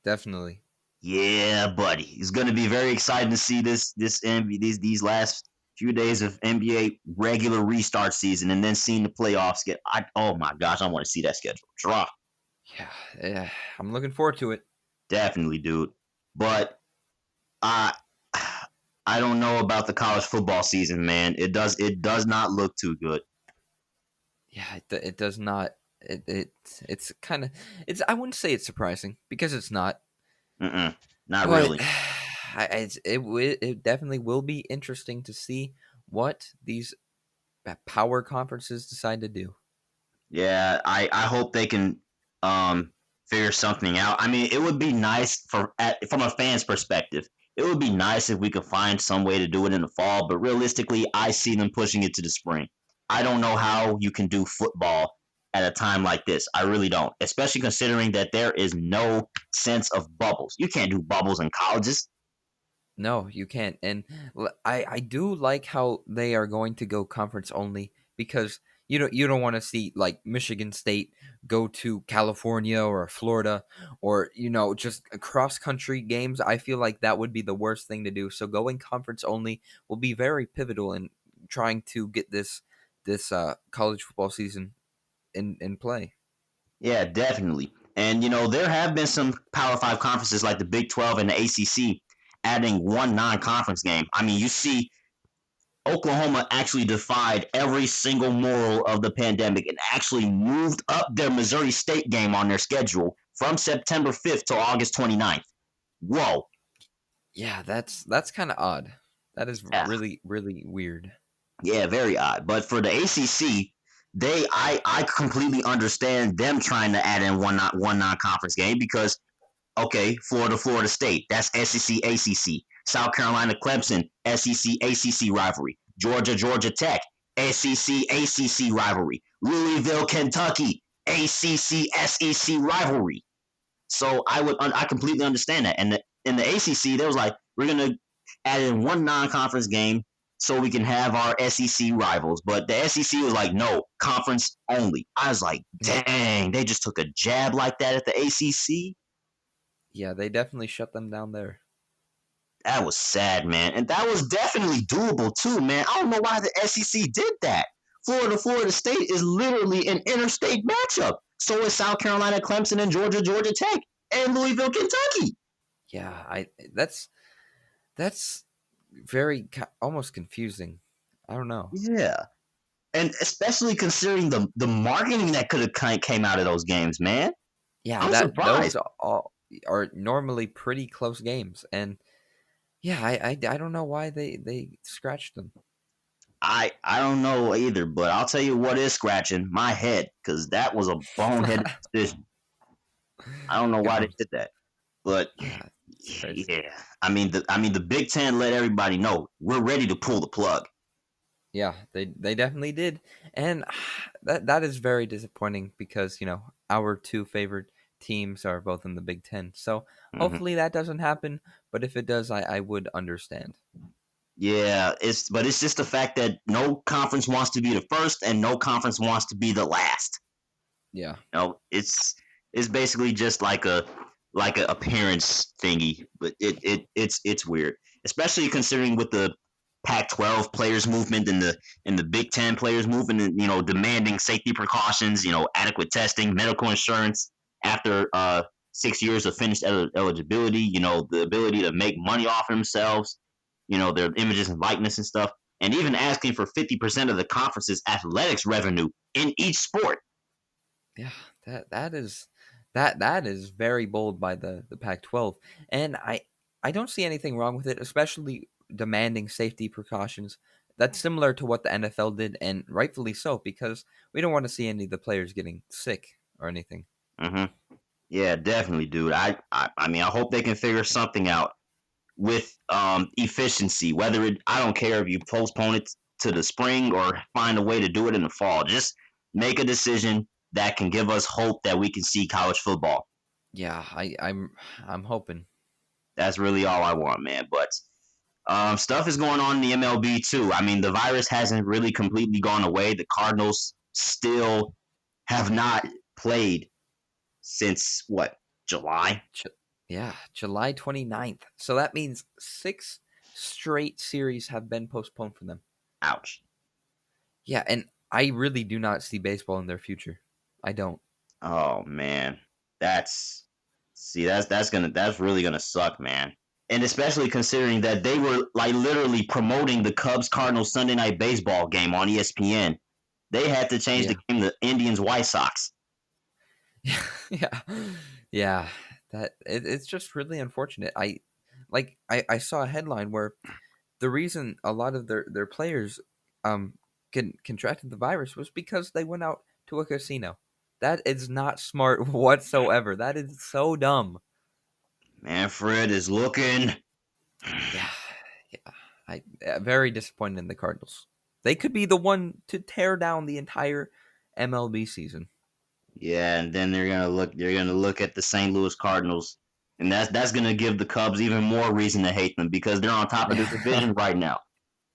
definitely. Yeah, buddy. It's going to be very exciting to see these last few days of NBA regular restart season, and then seeing the playoffs oh my gosh, I want to see that schedule drop. Yeah. I'm looking forward to it. Definitely, dude. But I I don't know about the college football season, man. It does not look too good. Yeah, it does not. It's kind of it's. I wouldn't say it's surprising because it's not. Not But really. it definitely will be interesting to see what these power conferences decide to do. Yeah, I hope they can um figure something out. I mean, it would be nice from a fan's perspective. It would be nice if we could find some way to do it in the fall, but realistically, I see them pushing it to the spring. I don't know how you can do football at a time like this. I really don't, especially considering that there is no sense of bubbles. You can't do bubbles in colleges. No, you can't. And I do like how they are going to go conference only because you don't want to see like Michigan State go to California or Florida or just cross country games. I feel like that would be the worst thing to do. So going conference only will be very pivotal in trying to get this college football season in play. Yeah, definitely. And there have been some Power Five conferences like the Big 12 and the ACC adding one non-conference game. I mean, you see Oklahoma actually defied every single moral of the pandemic and actually moved up their Missouri State game on their schedule from September 5th to August 29th. Whoa. Yeah, that's kind of odd. That is Yeah, really really weird. yeah, very odd. But for the ACC, I completely understand them trying to add in one non-conference game because okay, Florida State, that's SEC ACC. South Carolina Clemson, SEC ACC rivalry. Georgia Tech, SEC ACC rivalry. Louisville Kentucky, ACC SEC rivalry. So I completely understand that. And in the ACC, there was like we're gonna add in one non-conference game so we can have our SEC rivals. But the SEC was like, no, conference only. I was like, dang, they just took a jab like that at the ACC. Yeah, they definitely shut them down there. That was sad, man. And that was definitely doable too, man. I don't know why the SEC did that. Florida State is literally an interstate matchup. So is South Carolina Clemson and Georgia Tech and Louisville Kentucky. Yeah, I that's very almost confusing. I don't know. Yeah. And especially considering the marketing that could have came out of those games, man. Yeah, I'm that those surprised. all are normally pretty close games, and yeah, I don't know why they scratched them. I don't know either, but I'll tell you what is scratching my head because that was a boneheaded decision. I don't know why they Um, did that. But yeah, it's crazy. yeah, I mean the Big Ten let everybody know we're ready to pull the plug. Yeah, they definitely did, and that is very disappointing because our two favorite teams are both in the Big Ten. So Hmm. hopefully that doesn't happen. But if it does, I would understand. Yeah, it's just the fact that no conference wants to be the first and no conference wants to be the last. Yeah, It's basically just like a appearance thingy, but it's weird, especially considering with the Pac-12 players movement and the Big Ten players movement, and demanding safety precautions, adequate testing, medical insurance after 6 years of finished eligibility, the ability to make money off themselves, their images and likeness and stuff, and even asking for 50% of the conference's athletics revenue in each sport. yeah, that is very bold by the Pac-12, and I don't see anything wrong with it, especially demanding safety precautions. That's similar to what the NFL did, and rightfully so, because we don't want to see any of the players getting sick or anything. Hmm. Yeah, definitely, dude. I mean, I hope they can figure something out with efficiency. I don't care if you postpone it to the spring or find a way to do it in the fall. Just make a decision that can give us hope that we can see college football. Yeah, I'm hoping. That's really all I want, man. But stuff is going on in the MLB too. I mean, the virus hasn't really completely gone away. The Cardinals still have not played since what, July? J- yeah, July 29th. So that means 6 straight series have been postponed for them. Ouch. Yeah, and I really do not see baseball in their future. I don't. Oh man, that's that's really gonna suck, man. And especially considering that they were like literally promoting the Cubs Cardinals Sunday Night Baseball game on ESPN. They had to change the Yeah. game to Indians White Sox. Yeah. Yeah. It's just really unfortunate. I saw a headline where the reason a lot of their players um contracted the virus was because they went out to a casino. That is not smart whatsoever. That is so dumb. Manfred is looking. Yeah, yeah. Very disappointed in the Cardinals. They could be the one to tear down the entire MLB season. Yeah, and then they're gonna look. They're gonna look at the St. Louis Cardinals, and that's gonna give the Cubs even more reason to hate them because they're on top of the division right now.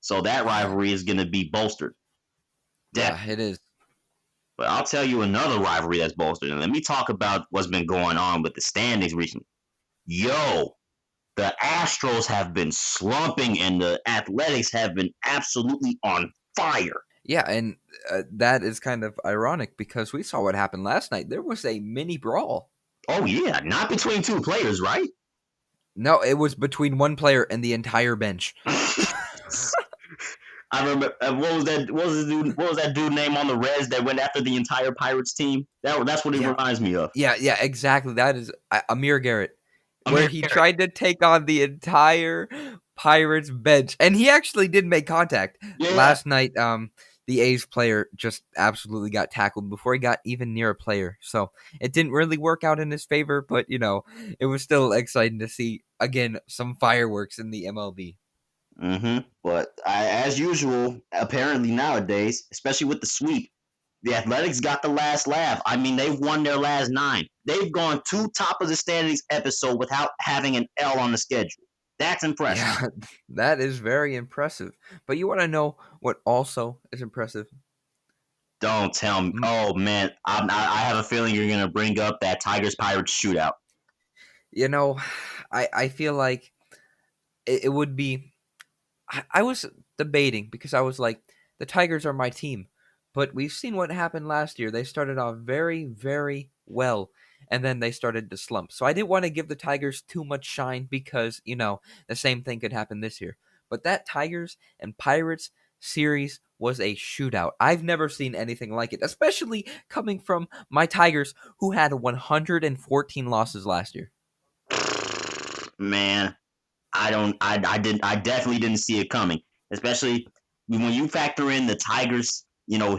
So that rivalry is gonna be bolstered. Yeah, Definitely. it is. But I'll tell you another rivalry that's bolstered. And let me talk about what's been going on with the standings recently. Yo, the Astros have been slumping, and the Athletics have been absolutely on fire. Yeah, and that is kind of ironic because we saw what happened last night. There was a mini brawl. Oh yeah, not between two players, right? No, it was between one player and the entire bench. I remember what was that? What was that dude name on the Reds that went after the entire Pirates team? That's what it Yeah, reminds me of. yeah, exactly. That is Amir Garrett, where Amir he Garrett. tried to take on the entire Pirates bench, and he actually did make contact Yeah. last night. The A's player just absolutely got tackled before he got even near a player, so it didn't really work out in his favor. But it was still exciting to see again some fireworks in the MLB. But as usual, apparently nowadays, especially with the sweep, the Athletics got the last laugh. I mean, they've won their last 9. They've gone 2 top of the standings episode without having an L on the schedule. That's impressive. Yeah, that is very impressive. But you want to know what also is impressive? Don't tell me. M- Oh man, I have a feeling you're gonna bring up that Tigers Pirates shootout. You know, I feel like it would be. I was debating because I was like, the Tigers are my team, but we've seen what happened last year. They started off very, very well, and then they started to slump. So I didn't want to give the Tigers too much shine because the same thing could happen this year. But that Tigers and Pirates series was a shootout. I've never seen anything like it, especially coming from my Tigers who had 114 losses last year. Man, I don't. I definitely didn't see it coming. Especially when you factor in the Tigers,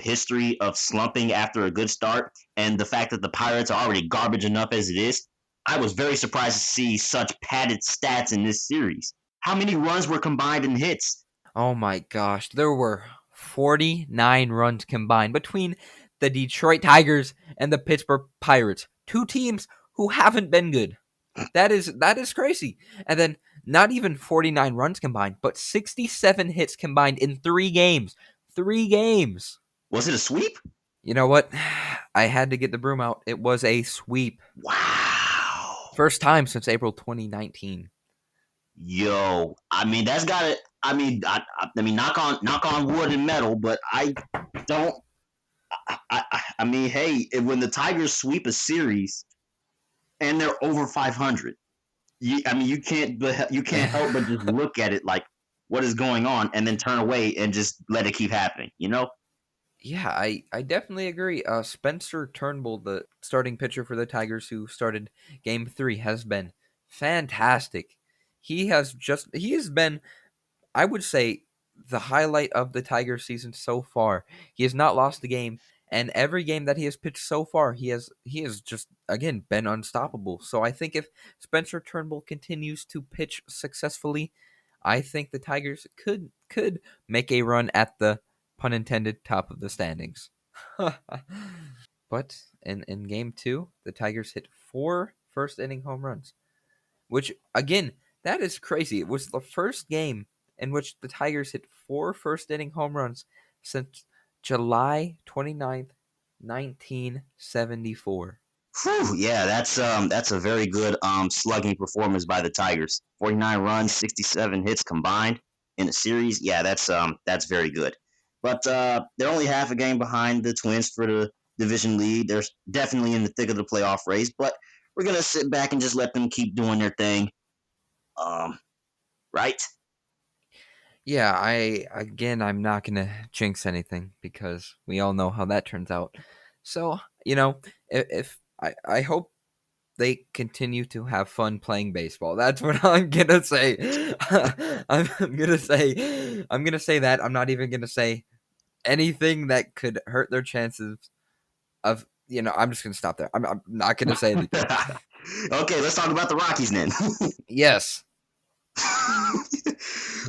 history of slumping after a good start, and the fact that the Pirates are already garbage enough as it is. I was very surprised to see such padded stats in this series. How many runs were combined in hits? Oh my gosh, there were 49 runs combined between the Detroit Tigers and the Pittsburgh Pirates, two teams who haven't been good. That is crazy. And then not even 49 runs combined, but 67 hits combined in 3 games. 3 games. Was it a sweep? You know what? I had to get the broom out. It was a sweep. Wow. First time since April 2019. Yo, I mean that's got to. I mean, knock on wood and metal, but I don't. I mean, hey, when the Tigers sweep a series and they're over 500, I mean, you can't help but just look at it like what is going on, and then turn away and just let it keep happening. Yeah, I definitely agree. Spencer Turnbull, the starting pitcher for the Tigers who started game 3, has been fantastic. He has been, I would say, the highlight of the Tigers season so far. He has not lost a game, and every game that he has pitched so far, he has just again been unstoppable. So I think if Spencer Turnbull continues to pitch successfully, I think the Tigers could make a run at the pun intended top of the standings. But in game 2, the Tigers hit 4 first inning home runs, which again, that is crazy. It was the first game in which the Tigers hit 4 first inning home runs since July 29th, 1974. Whew, yeah, that's a very good slugging performance by the Tigers. 49 runs, 67 hits combined in a series. Yeah, that's very good. But they're only half a game behind the Twins for the division lead. They're definitely in the thick of the playoff race, but we're gonna sit back and just let them keep doing their thing. Um, right? Yeah, I'm not gonna jinx anything because we all know how that turns out. So if I hope they continue to have fun playing baseball. That's what I'm gonna say. I'm gonna say that. I'm not even gonna say anything that could hurt their chances of I'm just gonna stop there. I'm not gonna say anything. Okay, let's talk about the Rockies then. Yes.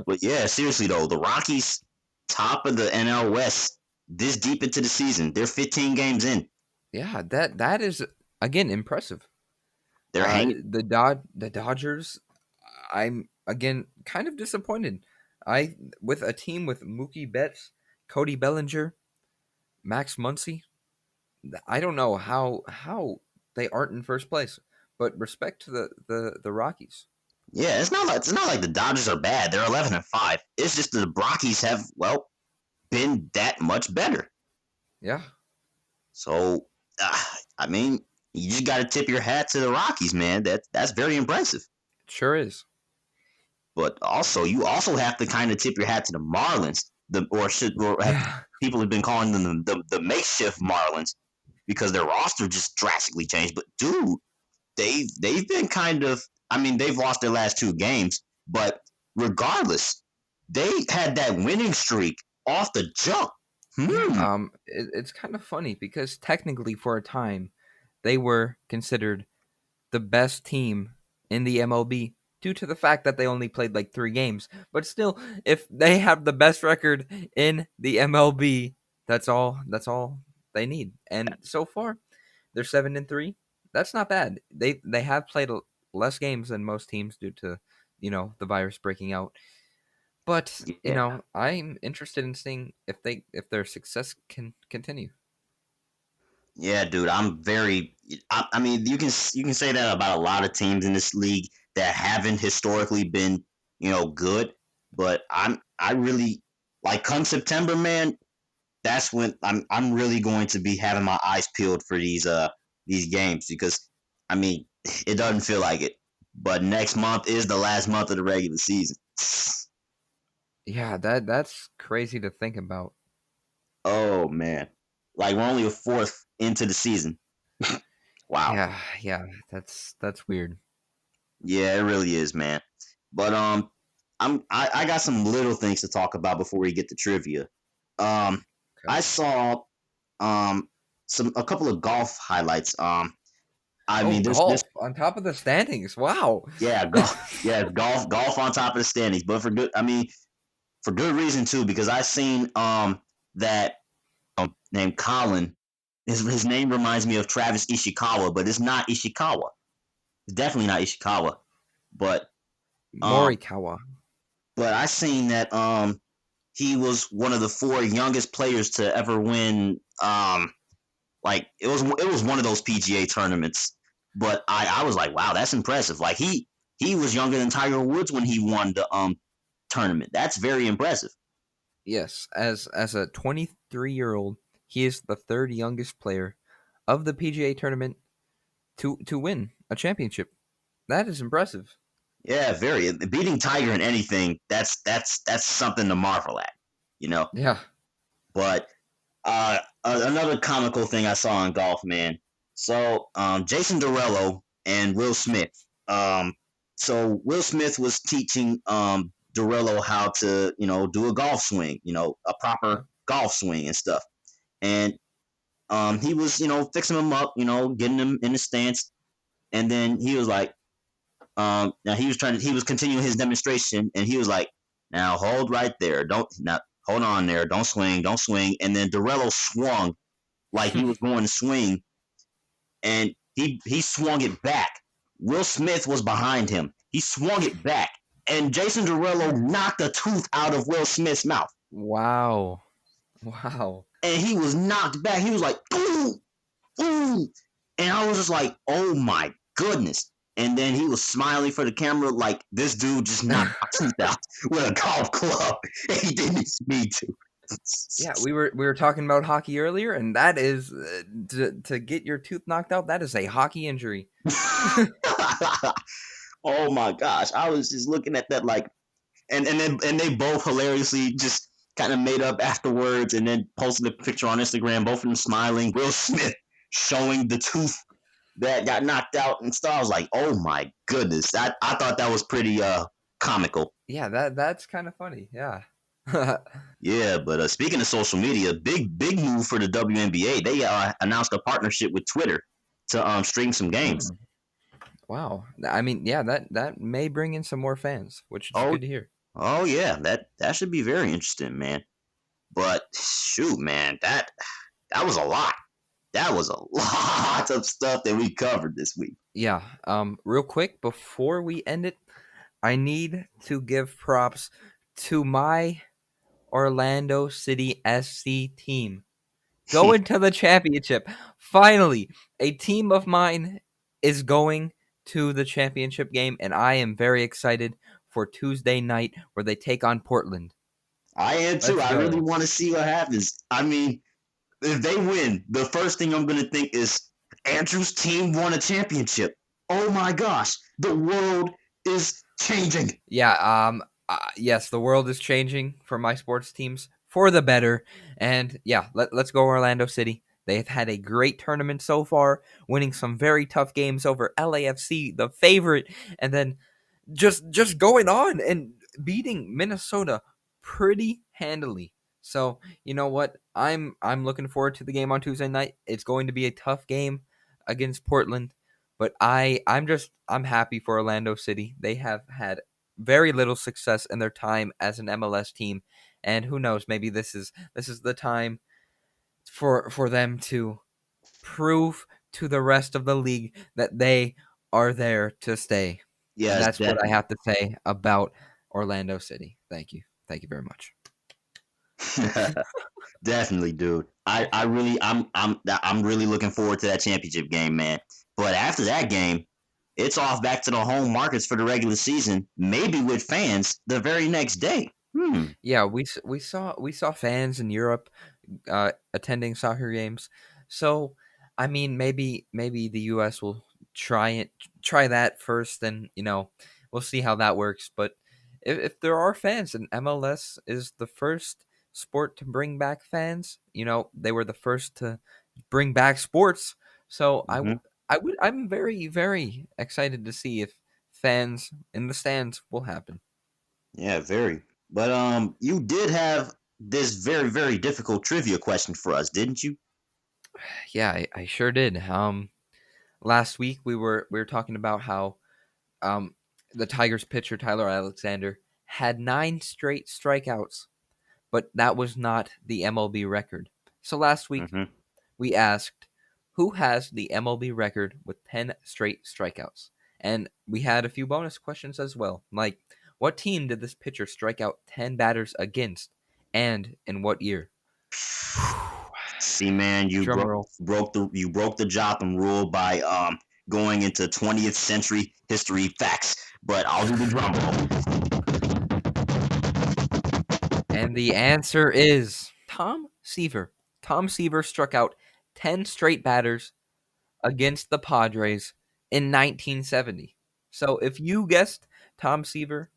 But yeah, seriously though, the Rockies, top of the NL West, this deep into the season, they're 15 games in. Yeah, that is again impressive. They're hanging. The Dodgers, I'm again kind of disappointed. I with a team with Mookie Betts, Cody Bellinger, Max Muncy. I don't know how they aren't in first place. But respect to the Rockies. Yeah, it's not like the Dodgers are bad. They're 11-5. It's just the Rockies have been that much better. Yeah, So, uh, I mean, you just got to tip your hat to the Rockies, man. That's very impressive. it sure is. But also, you also have to kind of tip your hat to the Marlins, Yeah, people have been calling them the makeshift Marlins because their roster just drastically changed. But dude, they've been kind of. I mean, they've lost their last two games, but regardless, they had that winning streak off the jump. yeah. Hmm. It's kind of funny because technically, for a time, they were considered the best team in the MLB due to the fact that they only played like 3 games. But still, if they have the best record in the MLB, that's all they need. And so far, they're 7-3. That's not bad. They have played less games than most teams due to the virus breaking out. But Yeah. I'm interested in seeing if their success can continue. Yeah, dude, I'm very. I mean, you can say that about a lot of teams in this league that haven't historically been, good. But I really like come September, man. That's when I'm really going to be having my eyes peeled for these games because, I mean, it doesn't feel like it. But next month is the last month of the regular season. Yeah, that's crazy to think about. Oh man, like we're only a fourth into the season. Wow. Yeah, yeah, that's weird. Yeah, it really is, man. But I got some little things to talk about before we get to trivia. Um, Okay. I saw um a couple of golf highlights. I Oh, mean, there's golf on top of the standings. Wow. yeah, golf on top of the standings, but for good, I mean, for good reason too, because I seen that named Colin. His name reminds me of Travis Ishikawa, but it's not Ishikawa. It's definitely not Ishikawa. But um, Morikawa. but I seen that he was one of the four youngest players to ever win like it was one of those PGA tournaments. But I was like, wow, that's impressive. Like he was younger than Tiger Woods when he won the tournament. That's very impressive. Yes, as a 23-year-old, he is the third youngest player of the PGA tournament to win a championship. That is impressive. Yeah, very beating Tiger in anything. That's something to marvel at, you know. Yeah. But another comical thing I saw in golf, man. So Jason Derulo and Will Smith. Um, so Will Smith was teaching Derulo how to, do a golf swing, a proper Yeah. golf swing and stuff. And he was, fixing him up, getting him in the stance. And then he was like, now he was continuing his demonstration, and he was like, now hold right there, don't now hold on there, don't swing. And then Dorello swung like he was going to swing, and he swung it back. Will Smith was behind him. He swung it back, and Jason Derulo knocked a tooth out of Will Smith's mouth, Wow. Wow. and he was knocked back. He was like, ooh, ooh, and I was just like, oh my goodness. And then he was smiling for the camera like this dude just knocked my tooth out with a golf club. And he didn't need to. Yeah, we were talking about hockey earlier, and that is to get your tooth knocked out. That is a hockey injury. Oh my gosh. I was just looking at that like and they both hilariously just kind of made up afterwards and then posted a picture on Instagram, both of them smiling. Will Smith showing the tooth that got knocked out and stuff. I was like, oh my goodness. I thought that was pretty comical. Yeah, that's kind of funny. Yeah. Yeah, but speaking of social media, big move for the WNBA. They announced a partnership with Twitter to stream some games. Hmm. Wow. I mean, yeah, that may bring in some more fans, which is Oh, good to hear. oh yeah, that should be very interesting, man. But shoot, man, that was a lot. That was a lot of stuff that we covered this week. Yeah. Real quick before we end it, I need to give props to my Orlando City SC team. Going to the championship. Finally, a team of mine is going to the championship game, and I am very excited for Tuesday night where they take on Portland. I am too. Let's I really go. want to see what happens. I mean, if they win, the first thing I'm going to think is Andrew's team won a championship. Oh my gosh, the world is changing. Yeah, yes, the world is changing for my sports teams for the better. And yeah, let's go Orlando City. They've had a great tournament so far, winning some very tough games over LAFC, the favorite, and then just going on and beating Minnesota pretty handily. So, you know what? I'm looking forward to the game on Tuesday night. It's going to be a tough game against Portland, but I'm happy for Orlando City. They have had very little success in their time as an MLS team, and who knows, maybe this is the time for them to prove to the rest of the league that they are there to stay. And Yes, that's what I have to say about Orlando City. Thank you. Thank you very much. definitely. Definitely, dude. I really I'm really looking forward to that championship game, man. But after that game, it's off back to the home markets for the regular season, maybe with fans the very next day. Yeah, we saw fans in Europe attending soccer games. So, I mean, maybe the U.S. will try that first, and we'll see how that works. But if there are fans, and MLS is the first sport to bring back fans, they were the first to bring back sports. So Hmm. I'm very very excited to see if fans in the stands will happen. Yeah, very. But you did have this very difficult trivia question for us, didn't you? Yeah, I sure did. Last week we were talking about how um, the Tigers pitcher Tyler Alexander had 9 straight strikeouts, but that was not the MLB record. So last week Hmm. we asked who has the MLB record with 10 straight strikeouts, and we had a few bonus questions as well, like what team did this pitcher strike out 10 batters against, and in what year? See, man, you Drum broke roll. broke the you broke the Jotham rule by going into 20th century history facts. But I'll do the drum roll. And the answer is Tom Seaver. Tom Seaver struck out 10 straight batters against the Padres in 1970. So if you guessed Tom Seaver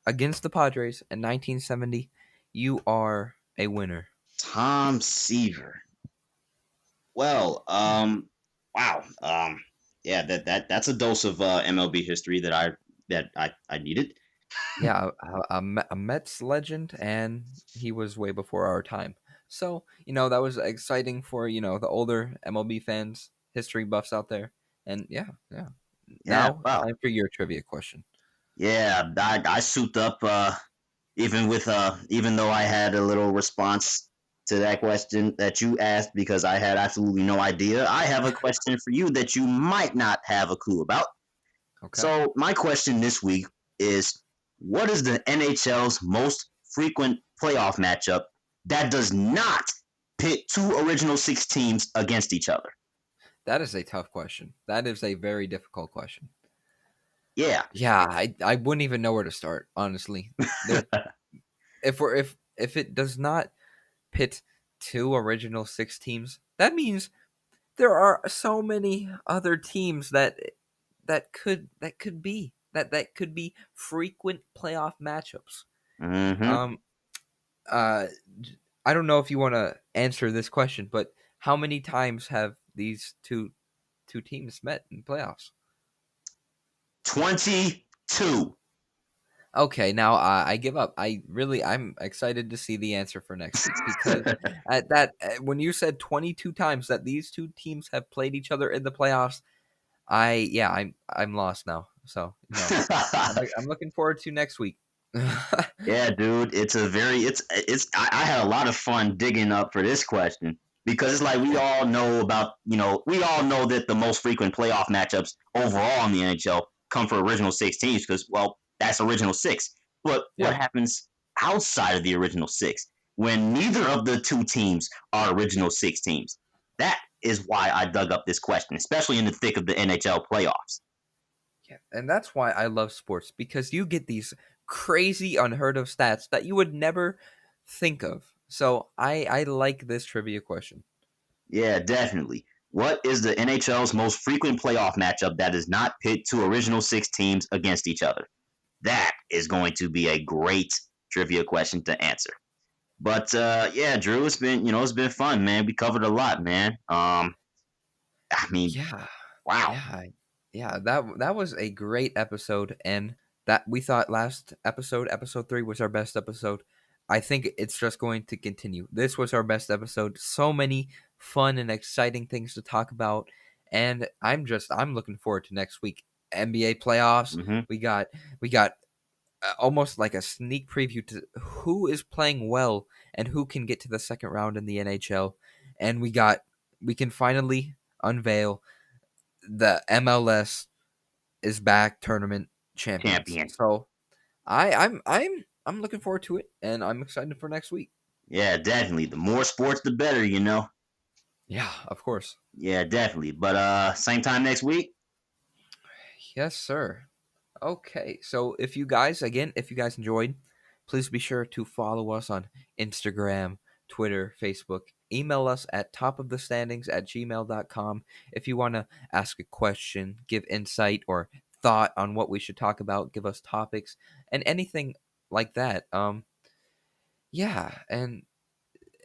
against the Padres in 1970, you are a winner. Tom Seaver. Well, wow. Yeah, that's a dose of MLB history that I needed. Yeah, a Mets legend, and he was way before our time. So, that was exciting for, the older MLB fans, history buffs out there. And yeah. Yeah, Now, wow. time for your trivia question. Yeah, I souped up even though I had a little response to that question that you asked because I had absolutely no idea. I have a question for you that you might not have a clue about. Okay. So my question this week is what is the NHL's most frequent playoff matchup that does not pit two original six teams against each other? That is a tough question. That is a very difficult question. Yeah. Yeah, I wouldn't even know where to start, honestly. There if it does not pit two original six teams, that means there are so many other teams that could be frequent playoff matchups. Mm-hmm. Um uh I don't know if you want to answer this question, but how many times have these two teams met in playoffs? 22. Okay, now I give up. I'm excited to see the answer for next week because at that when you said 22 times that these two teams have played each other in the playoffs, I'm lost now. So no, I'm looking forward to next week. Yeah, dude, I had a lot of fun digging up for this question because it's like we Yeah, all know about, we all know that the most frequent playoff matchups overall in the NHL come for original six teams because, well, that's original six. But what yeah, happens outside of the original six when neither of the two teams are original six teams? That is why I dug up this question, especially in the thick of the NHL playoffs. yeah, and that's why I love sports because you get these crazy, unheard of stats that you would never think of. So I like this trivia question. Yeah, definitely. What is the NHL's most frequent playoff matchup that does not pit two original six teams against each other? That is going to be a great trivia question to answer. But yeah, Drew, it's been fun, man. We covered a lot, man. I mean, Yeah, wow. yeah, yeah. That was a great episode, and that we thought last episode, episode 3, was our best episode. I think it's just going to continue. This was our best episode. So many fun and exciting things to talk about, and I'm looking forward to next week. NBA playoffs. Hmm. We got almost like a sneak preview to who is playing well and who can get to the second round in the NHL, and we can finally unveil the MLS is back tournament champions. Champion. So I'm looking forward to it, and I'm excited for next week. Yeah, definitely. The more sports, the better. Yeah, of course. Yeah, definitely. But same time next week. Yes, sir. Okay, so if you guys enjoyed, please be sure to follow us on Instagram, Twitter, Facebook. Email us at topofthestandings@gmail.com if you want to ask a question, give insight or thought on what we should talk about, give us topics, and anything like that. Yeah, and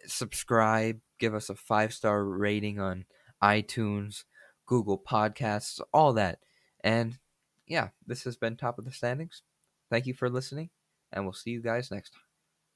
subscribe, give us a 5-star rating on iTunes, Google Podcasts, all that. And yeah, this has been Top of the Standings. Thank you for listening, and we'll see you guys next time.